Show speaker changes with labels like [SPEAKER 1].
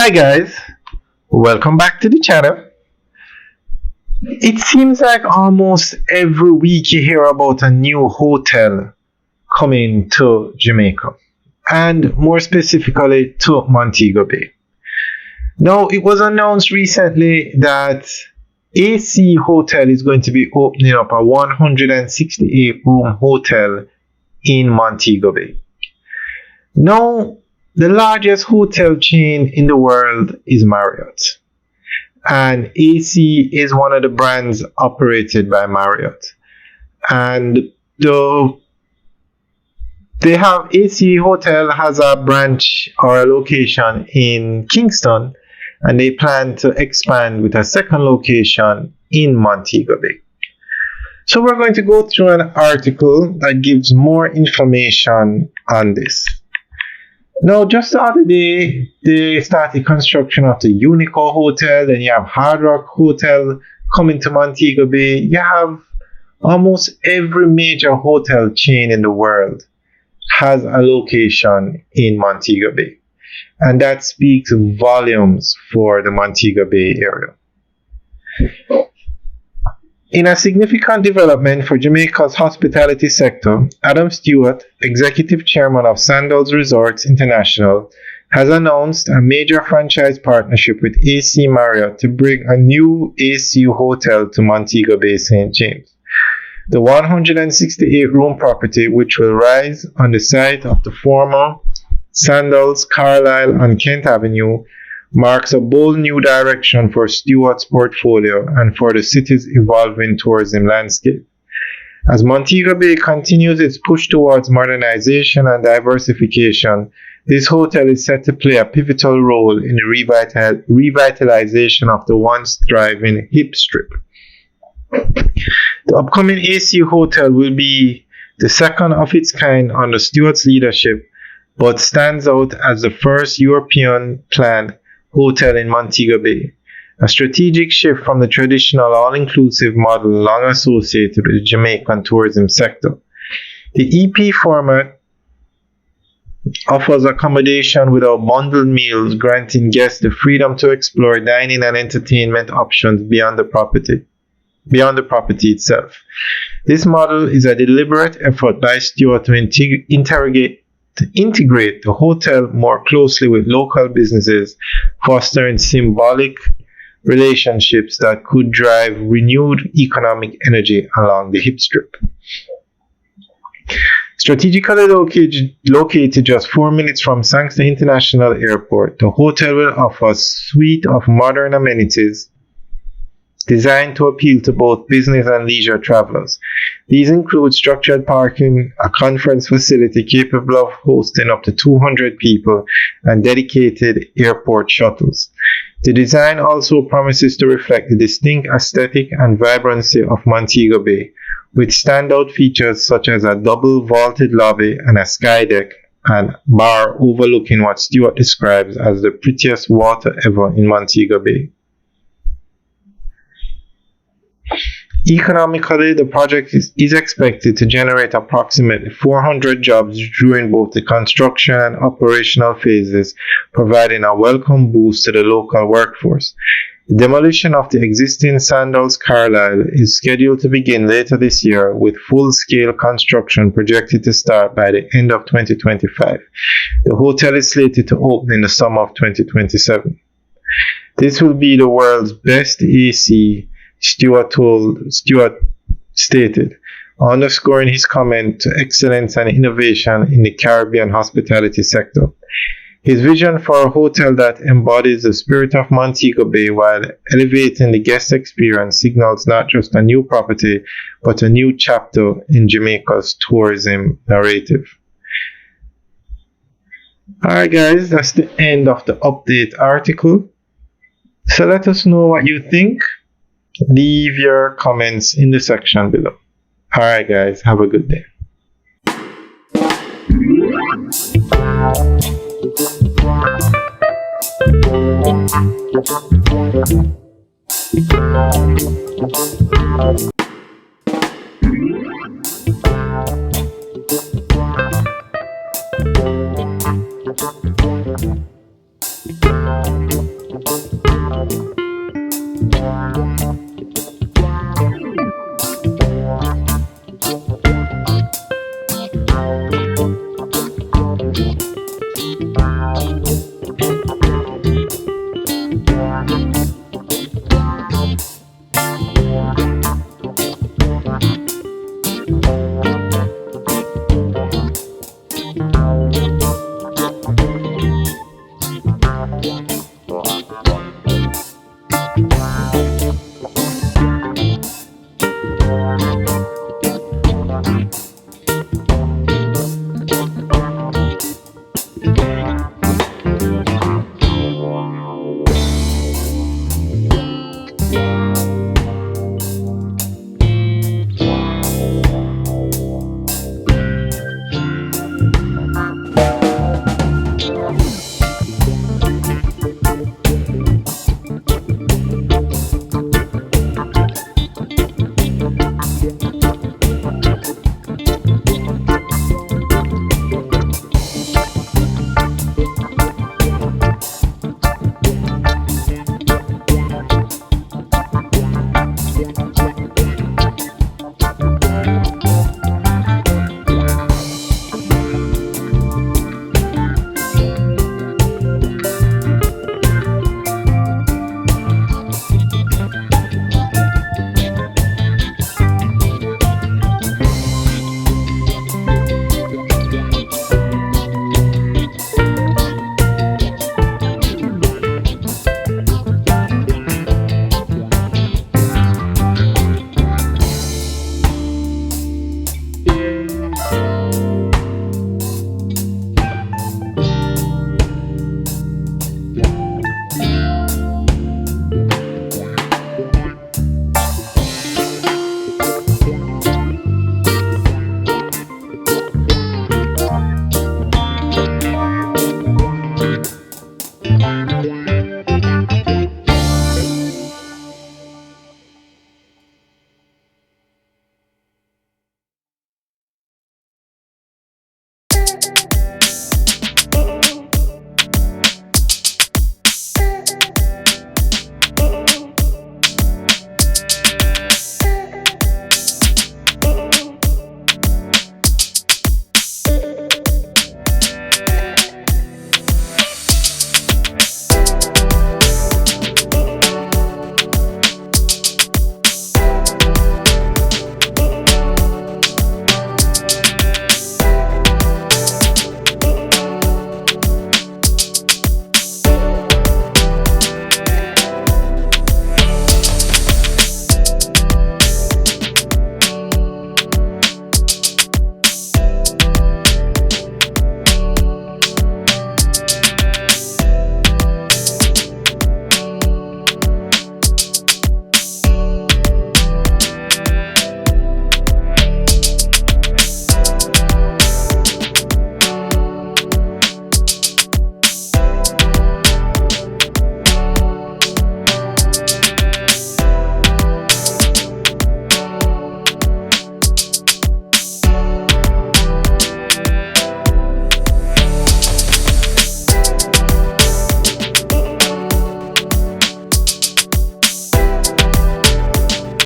[SPEAKER 1] Hi guys, welcome back to the channel. It seems like almost every week you hear about a new hotel coming to Jamaica, and more specifically to Montego Bay. Now, it was announced recently that AC Hotel is going to be opening up a 168 room hotel in Montego Bay. Now, the largest hotel chain in the world is Marriott, and AC is one of the brands operated by Marriott. And they have AC Hotel has a branch or a location in Kingston, and they plan to expand with a second location in Montego Bay. So we're going to go through an article that gives more information on this. Now, just the other day, they started construction of the Unico Hotel, then you have Hard Rock Hotel coming to Montego Bay. You have almost every major hotel chain in the world has a location in Montego Bay. And that speaks volumes for the Montego Bay area. In a significant development for Jamaica's hospitality sector, Adam Stewart, Executive Chairman of Sandals Resorts International, has announced a major franchise partnership with AC Marriott to bring a new AC hotel to Montego Bay, St. James. The 168-room property, which will rise on the site of the former Sandals, Carlisle, and Kent Avenue, marks a bold new direction for Stewart's portfolio and for the city's evolving tourism landscape. As Montego Bay continues its push towards modernization and diversification, this hotel is set to play a pivotal role in the revitalization of the once thriving Hip Strip. The upcoming AC Hotel will be the second of its kind under Stewart's leadership, but stands out as the first European planned hotel in Montego Bay, a strategic shift from the traditional all-inclusive model long associated with the Jamaican tourism sector. The EP format offers accommodation without bundled meals, granting guests the freedom to explore dining and entertainment options beyond the property itself. This model is a deliberate effort by Stewart to integrate the hotel more closely with local businesses, fostering symbolic relationships that could drive renewed economic energy along the Hip Strip. Strategically located just 4 minutes from Sangster International Airport, the hotel will offer a suite of modern amenities designed to appeal to both business and leisure travelers. These include structured parking, a conference facility capable of hosting up to 200 people, and dedicated airport shuttles. The design also promises to reflect the distinct aesthetic and vibrancy of Montego Bay, with standout features such as a double vaulted lobby and a sky deck and bar overlooking what Stewart describes as the prettiest water ever in Montego Bay. Economically, the project is expected to generate approximately 400 jobs during both the construction and operational phases, providing a welcome boost to the local workforce. The demolition of the existing Sandals Carlisle is scheduled to begin later this year, with full-scale construction projected to start by the end of 2025. The hotel is slated to open in the summer of 2027. This will be the world's best AC, Stewart stated, underscoring his comment to excellence and innovation in the Caribbean hospitality sector. His vision for a hotel that embodies the spirit of Montego Bay while elevating the guest experience signals not just a new property, but a new chapter in Jamaica's tourism narrative. Alright guys, that's the end of the update article. So let us know what you think. Leave your comments in the section below. Alright guys, have a good day.